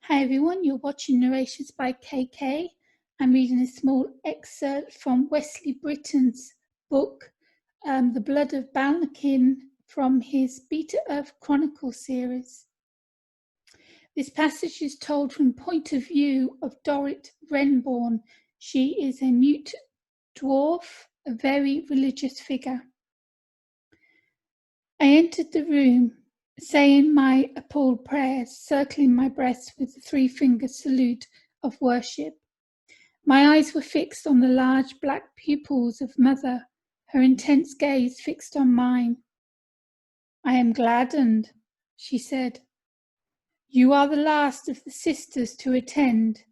Hi everyone, you're watching Narrations by KK. I'm reading a small excerpt from Wesley Britton's book, The Blood of Balnakin, from his Beta-Earth Chronicles series. This passage is told from the point of view of Dorrit Wrenborn. She is a mute dwarf, a very religious figure. I entered the room, saying my appalled prayers, circling my breast with the three-finger salute of worship. My eyes were fixed on the large black pupils of Mother, her intense gaze fixed on mine. "I am gladdened," she said. "You are the last of the sisters to attend.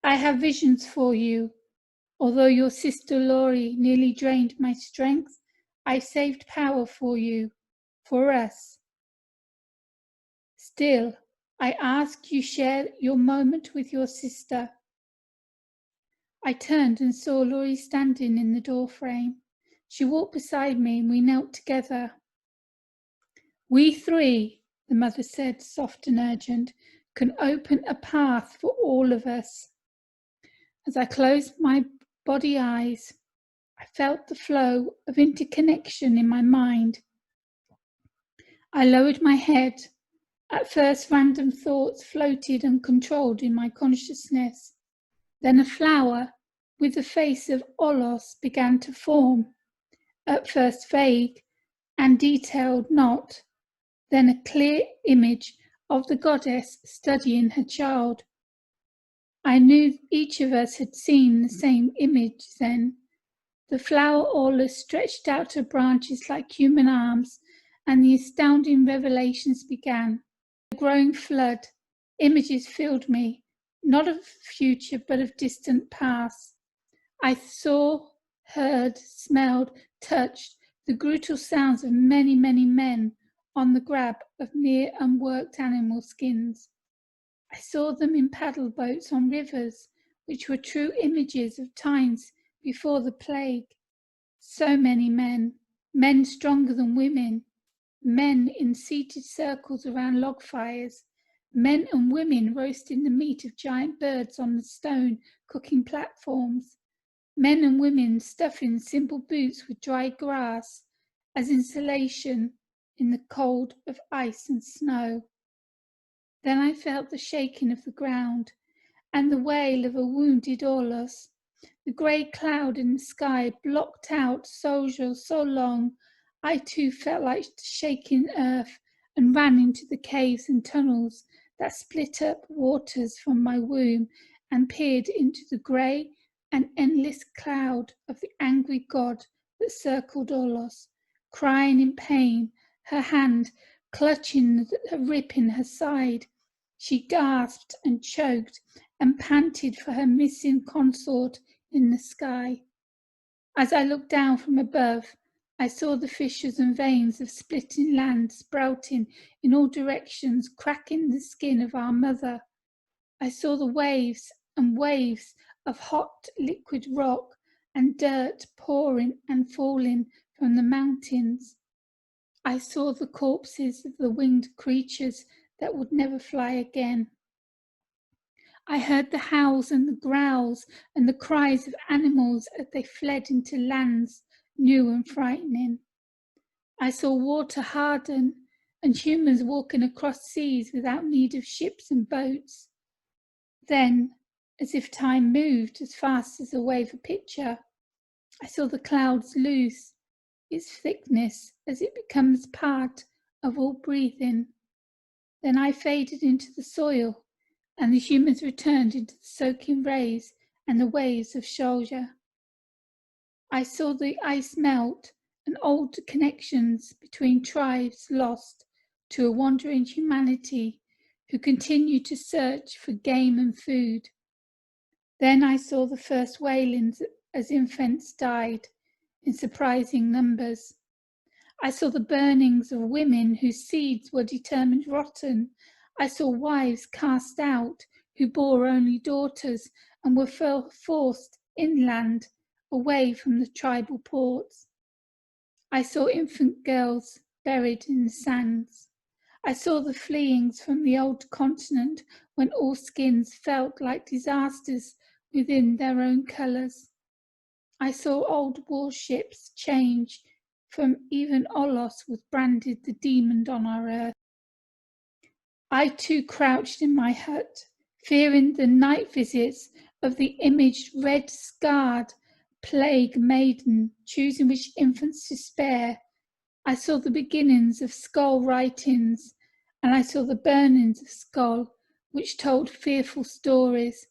I have visions for you. Although your sister Laurie nearly drained my strength, I saved power for you, for us. Still, I ask you share your moment with your sister." I turned and saw Laurie standing in the doorframe. She walked beside me and we knelt together. "We three," the mother said, soft and urgent, "can open a path for all of us." As I closed my body eyes, I felt the flow of interconnection in my mind. I lowered my head. At first, random thoughts floated uncontrolled in my consciousness. Then a flower with the face of Olos began to form, at first vague and detailed not, then a clear image of the goddess studying her child. I knew each of us had seen the same image then. The flower Olos stretched out her branches like human arms, and the astounding revelations began. A growing flood, images filled me, not of future but of distant past. I saw, heard, smelled, touched the brutal sounds of many, many men on the grab of mere unworked animal skins. I saw them in paddle boats on rivers, which were true images of times before the plague. So many men, men stronger than women, men in seated circles around log fires, men and women roasting the meat of giant birds on the stone cooking platforms, men and women stuffing simple boots with dry grass as insulation in the cold of ice and snow. Then I felt the shaking of the ground and the wail of a wounded Olos. The grey cloud in the sky blocked out so long, I too felt like shaking earth and ran into the caves and tunnels that split up waters from my womb and peered into the grey and endless cloud of the angry god that circled Olos, crying in pain, her hand clutching a rip in her side. She gasped and choked and panted for her missing consort in the sky. As I looked down from above, I saw the fissures and veins of splitting land sprouting in all directions, cracking the skin of our mother. I saw the waves and waves of hot liquid rock and dirt pouring and falling from the mountains. I saw the corpses of the winged creatures that would never fly again. I heard the howls and the growls and the cries of animals as they fled into lands new and frightening. I saw water harden and humans walking across seas without need of ships and boats. Then, as if time moved as fast as a wave of picture, I saw the clouds lose its thickness as it becomes part of all breathing. Then I faded into the soil, and the humans returned into the soaking rays and the waves of shoulder. I saw the ice melt and old connections between tribes lost to a wandering humanity who continued to search for game and food. Then I saw the first wailings as infants died in surprising numbers. I saw the burnings of women whose seeds were determined rotten. I saw wives cast out who bore only daughters and were forced inland away from the tribal ports. I saw infant girls buried in the sands. I saw the fleeings from the old continent when all skins felt like disasters within their own colours. I saw old warships change from even Olos was branded the demon on our earth. I too crouched in my hut, fearing the night visits of the imaged red-scarred plague maiden, choosing which infants to spare. I saw the beginnings of skull writings, and I saw the burnings of skull, which told fearful stories.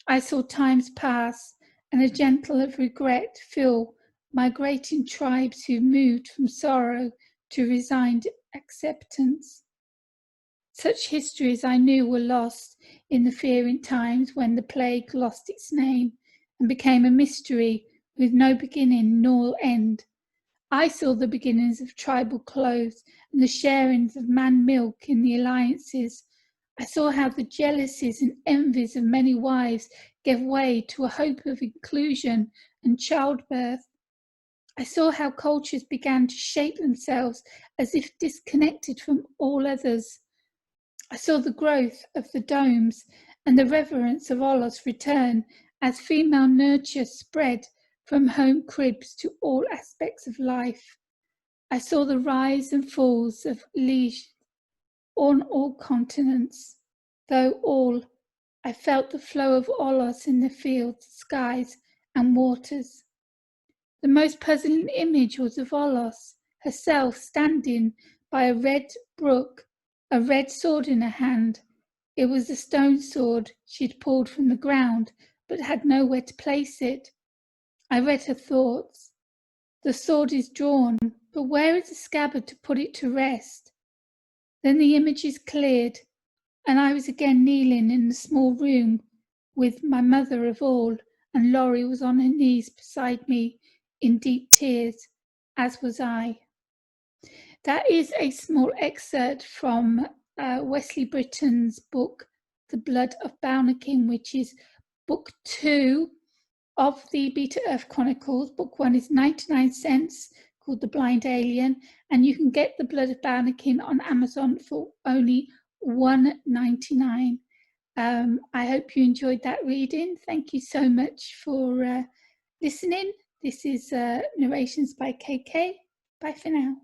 I saw times pass, and a gentle of regret fill migrating tribes who moved from sorrow to resigned acceptance. Such histories I knew were lost in the fearing times when the plague lost its name and became a mystery with no beginning nor end. I saw the beginnings of tribal clothes and the sharings of man milk in the alliances. I saw how the jealousies and envies of many wives gave way to a hope of inclusion and childbirth. I saw how cultures began to shape themselves as if disconnected from all others. I saw the growth of the domes and the reverence of Olos return as female nurture spread from home cribs to all aspects of life. I saw the rise and falls of liege on all continents. Though all, I felt the flow of Olos in the fields, skies, and waters. The most puzzling image was of Olos herself standing by a red brook, a red sword in her hand. It was the stone sword she had pulled from the ground, but had nowhere to place it. I read her thoughts. The sword is drawn, but where is the scabbard to put it to rest? Then the images cleared, and I was again kneeling in the small room with my mother of all, and Laurie was on her knees beside me in deep tears, as was I. That is a small excerpt from Wesley Britton's book, The Blood of Balnakin, which is book 2 of the Beta-Earth Chronicles. Book 1 is 99 cents, called The Blind Alien, and you can get The Blood of Balnakin on Amazon for only $1.99. I hope you enjoyed that reading. Thank you so much for listening. This is Narrations by KK. Bye for now.